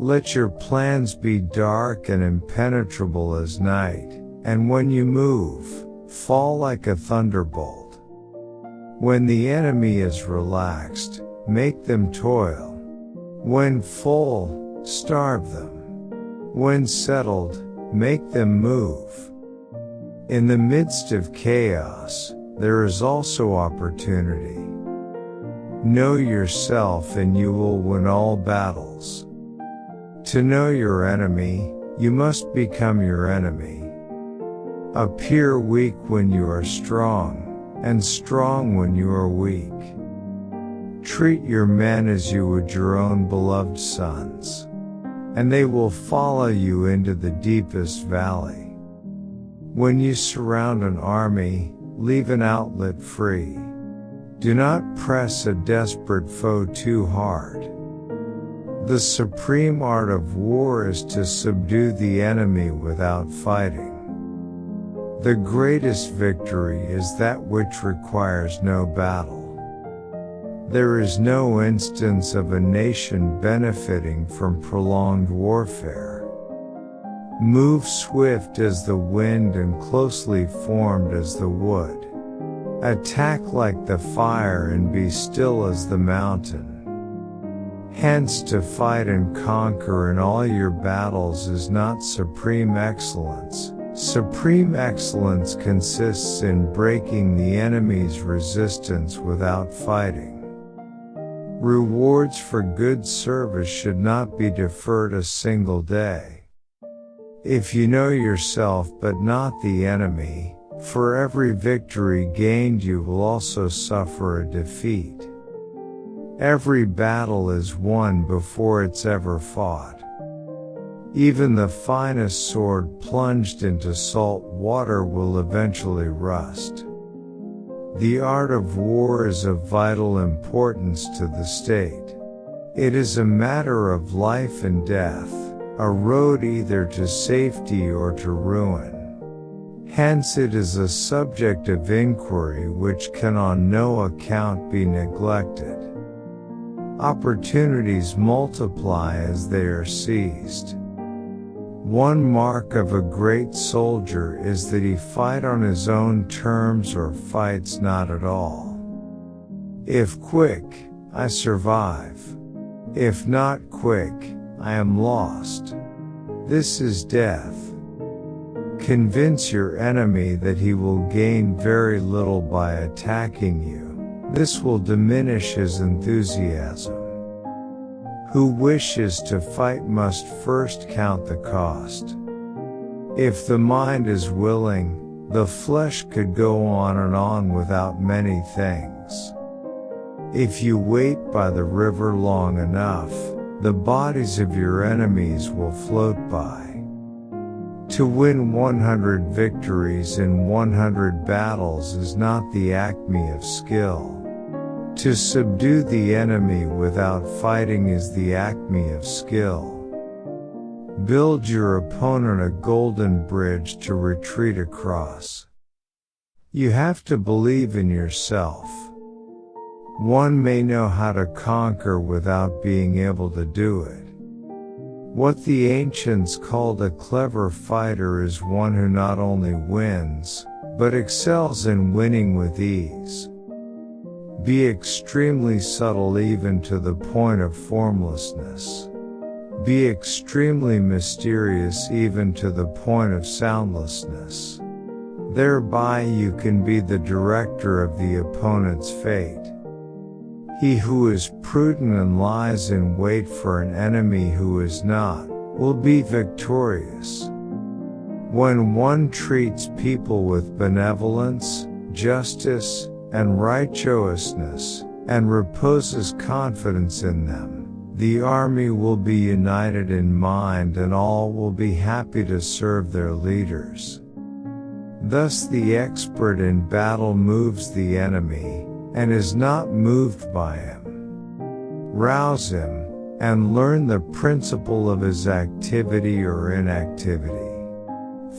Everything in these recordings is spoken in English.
Let your plans be dark and impenetrable as night, and when you move, fall like a thunderbolt. When the enemy is relaxed, make them toil. When full, starve them. When settled, make them move. In the midst of chaos, there is also opportunity. Know yourself and you will win all battles. To know your enemy, you must become your enemy. Appear weak when you are strong, and strong when you are weak. Treat your men as you would your own beloved sons, and they will follow you into the deepest valley. When you surround an army, leave an outlet free. Do not press a desperate foe too hard. The supreme art of war is to subdue the enemy without fighting. The greatest victory is that which requires no battle. There is no instance of a nation benefiting from prolonged warfare. Move swift as the wind and closely formed as the wood. Attack like the fire and be still as the mountain. Hence to fight and conquer in all your battles is not supreme excellence. Supreme excellence consists in breaking the enemy's resistance without fighting. Rewards for good service should not be deferred a single day. If you know yourself but not the enemy, for every victory gained you will also suffer a defeat. Every battle is won before it's ever fought. Even the finest sword plunged into salt water will eventually rust. The art of war is of vital importance to the state. It is a matter of life and death, a road either to safety or to ruin. Hence it is a subject of inquiry which can on no account be neglected. Opportunities multiply as they are seized. One mark of a great soldier is that he fight on his own terms or fights not at all. If quick, I survive. If not quick, I am lost. This is death. Convince your enemy that he will gain very little by attacking you. This will diminish his enthusiasm. Who wishes to fight must first count the cost. If the mind is willing, the flesh could go on and on without many things. If you wait by the river long enough, the bodies of your enemies will float by. To win 100 victories in 100 battles is not the acme of skill. To subdue the enemy without fighting is the acme of skill. Build your opponent a golden bridge to retreat across. You have to believe in yourself. One may know how to conquer without being able to do it. What the ancients called a clever fighter is one who not only wins, but excels in winning with ease. Be extremely subtle even to the point of formlessness. Be extremely mysterious even to the point of soundlessness. Thereby you can be the director of the opponent's fate. He who is prudent and lies in wait for an enemy who is not, will be victorious. When one treats people with benevolence, justice, and righteousness, and reposes confidence in them, the army will be united in mind and all will be happy to serve their leaders. Thus the expert in battle moves the enemy, and is not moved by him. Rouse him, and learn the principle of his activity or inactivity.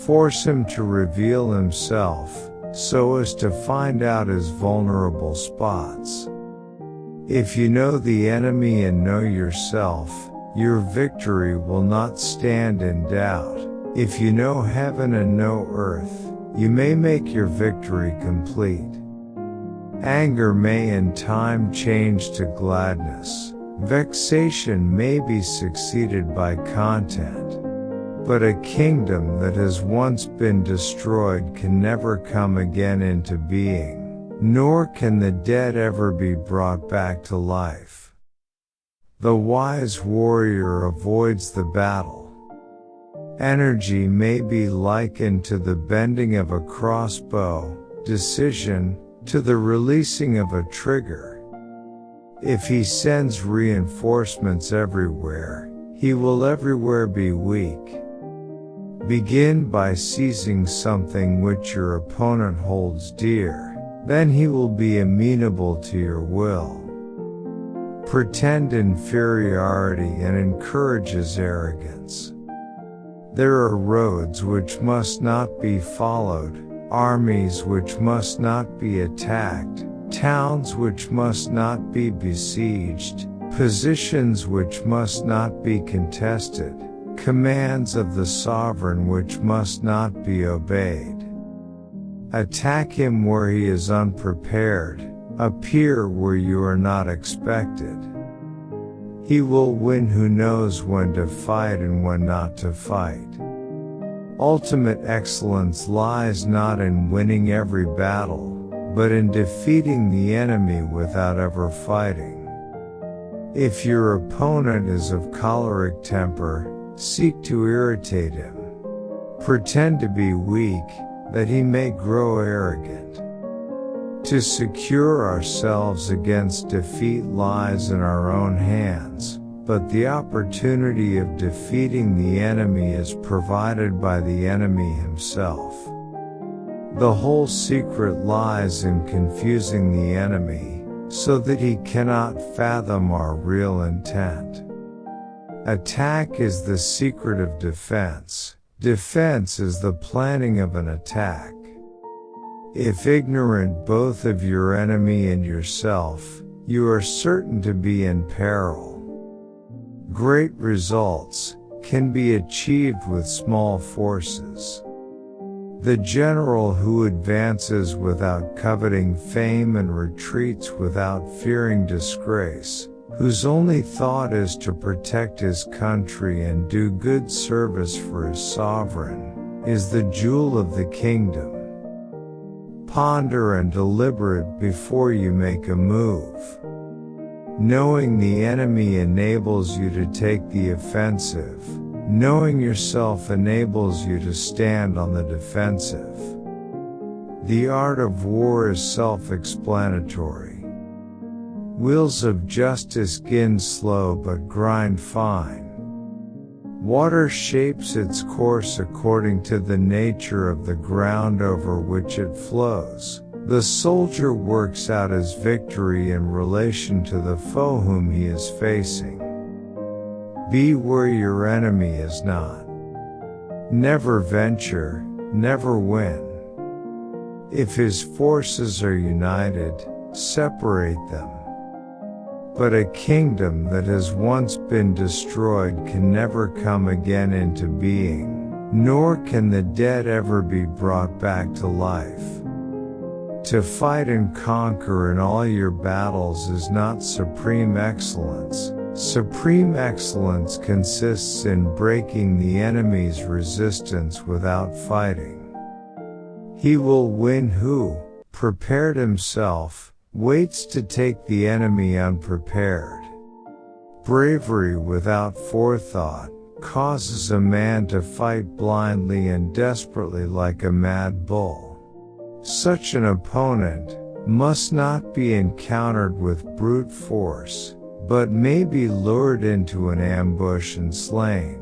Force him to reveal himself, so as to find out his vulnerable spots. If you know the enemy and know yourself, your victory will not stand in doubt. If you know heaven and know earth, you may make your victory complete. Anger may in time change to gladness. Vexation may be succeeded by content. But a kingdom that has once been destroyed can never come again into being, nor can the dead ever be brought back to life. The wise warrior avoids the battle. Energy may be likened to the bending of a crossbow, decision, to the releasing of a trigger. If he sends reinforcements everywhere, he will everywhere be weak. Begin by seizing something which your opponent holds dear, then he will be amenable to your will. Pretend inferiority and encourages arrogance. There are roads which must not be followed, armies which must not be attacked, towns which must not be besieged, positions which must not be contested, commands of the sovereign which must not be obeyed. Attack him where he is unprepared, appear where you are not expected. He will win who knows when to fight and when not to fight. Ultimate excellence lies not in winning every battle, but in defeating the enemy without ever fighting. If your opponent is of choleric temper, seek to irritate him. Pretend to be weak, that he may grow arrogant. To secure ourselves against defeat lies in our own hands, but the opportunity of defeating the enemy is provided by the enemy himself. The whole secret lies in confusing the enemy, so that he cannot fathom our real intent. Attack is the secret of defense. Defense is the planning of an attack. If ignorant both of your enemy and yourself, you are certain to be in peril. Great results can be achieved with small forces. The general who advances without coveting fame and retreats without fearing disgrace, whose only thought is to protect his country and do good service for his sovereign, is the jewel of the kingdom. Ponder and deliberate before you make a move. Knowing the enemy enables you to take the offensive. Knowing yourself enables you to stand on the defensive. The art of war is self-explanatory. Wheels of justice gin slow but grind fine. Water shapes its course according to the nature of the ground over which it flows. The soldier works out his victory in relation to the foe whom he is facing. Be where your enemy is not. Never venture, never win. If his forces are united, separate them. But a kingdom that has once been destroyed can never come again into being, nor can the dead ever be brought back to life. To fight and conquer in all your battles is not supreme excellence. Supreme excellence consists in breaking the enemy's resistance without fighting. He will win who, prepared himself, waits to take the enemy unprepared. Bravery without forethought causes a man to fight blindly and desperately like a mad bull. Such an opponent must not be encountered with brute force, but may be lured into an ambush and slain.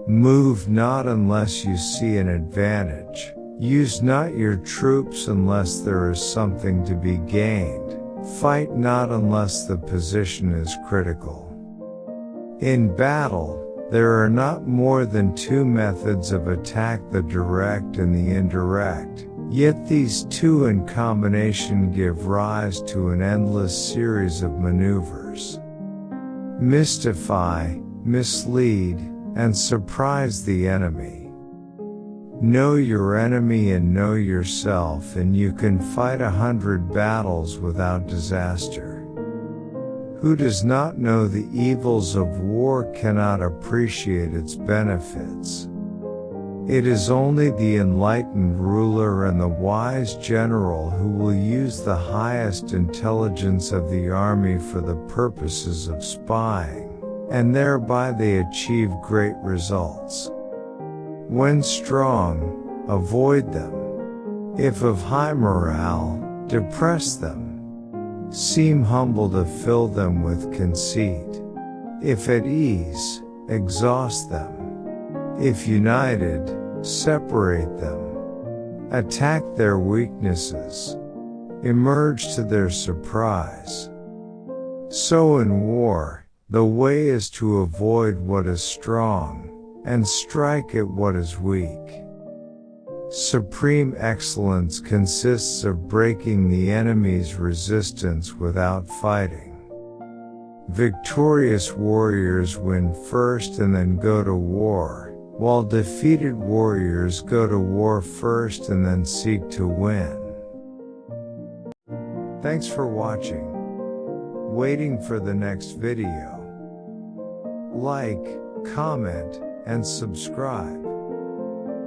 Move not unless you see an advantage. Use not your troops unless there is something to be gained. Fight not unless the position is critical. In battle, there are not more than two methods of attack: the direct and the indirect. Yet these two in combination give rise to an endless series of maneuvers. mystify, mislead, and surprise the enemy. Know your enemy and know yourself, and you can fight 100 battles without disaster. Who does not know the evils of war cannot appreciate its benefits. It is only the enlightened ruler and the wise general who will use the highest intelligence of the army for the purposes of spying, and thereby they achieve great results. When strong, avoid them. If of high morale, depress them. Seem humble to fill them with conceit. If at ease, exhaust them. If united, separate them. Attack their weaknesses. Emerge to their surprise. So in war, the way is to avoid what is strong, and strike at what is weak. Supreme excellence consists of breaking the enemy's resistance without fighting. Victorious warriors win first and then go to war, while defeated warriors go to war first and then seek to win. Thanks for watching. Waiting for the next video. Like, comment, and subscribe.